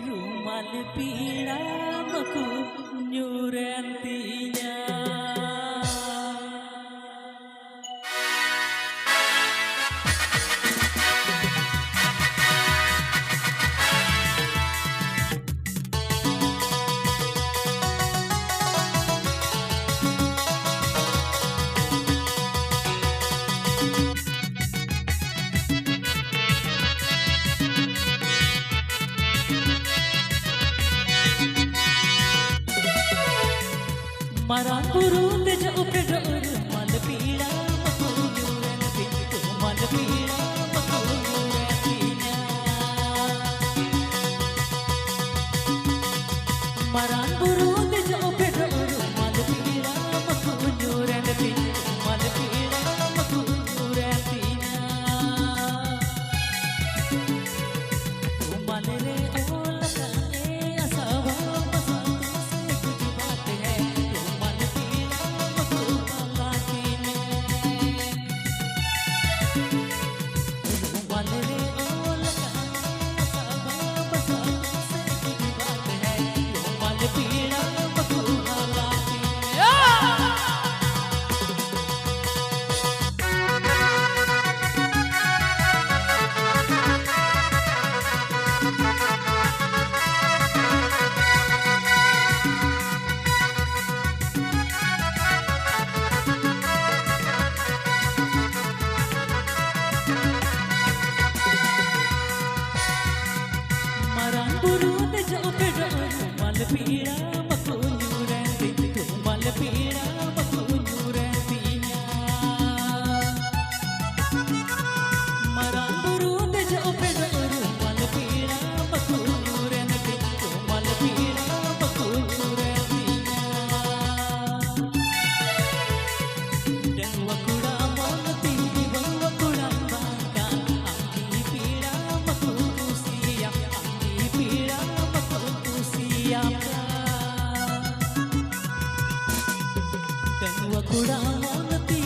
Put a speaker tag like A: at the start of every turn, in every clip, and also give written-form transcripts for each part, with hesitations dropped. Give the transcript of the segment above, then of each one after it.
A: Rumal pila maku nyurentinya. Marang buru teja upeda mal pila maku nyurentinya. Mal pila maku nyurentinya. Marang buru teja upeda mal pila maku nyurentinya. Mal pila maku nyurentinya. Mal re ola kane asawa pasatu se kuch baat hai. Pila maku nyurentinya. Mal pila maku nyurentinya. Marang buru teja upeda mal pila maku nyurentinya. Mal pila maku nyurentinya. Dan wakuda monti wakuda bangka angki pila maku siap. Angki pila maku siap. Dan wakuda monti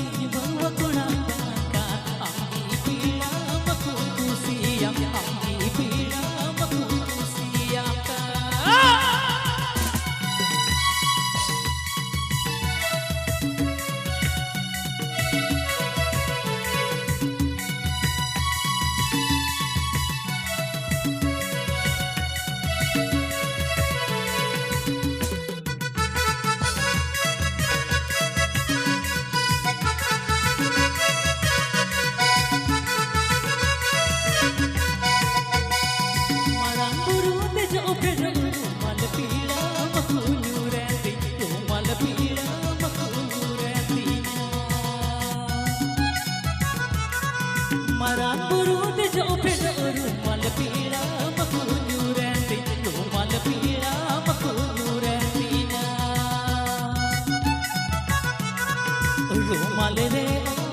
A: wakuda bangka angki pila maku siap. Angki pila maku siap. Marang buru teja upeda mal pila maku nyurentinya. Mal pila maku nyurentinya. Rumal re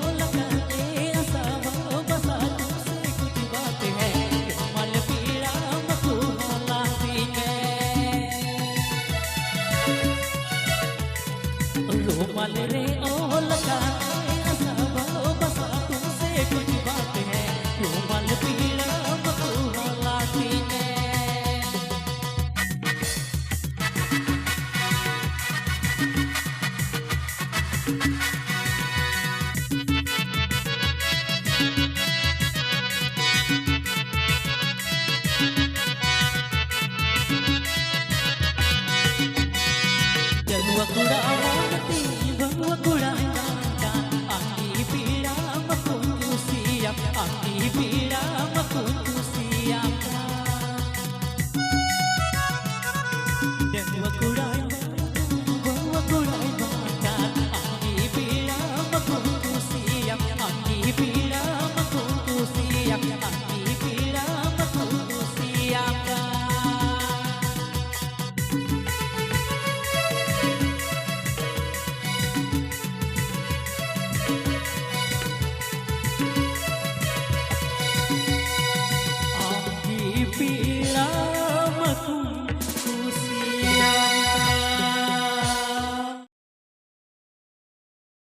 A: ola kane asawa pasatu se kuch baat hai. Mal pila maku halatinya. Rumal re ola kane asawa pasatu se kuch baat hai. Rumal pila maku halatinya. Dan wakuda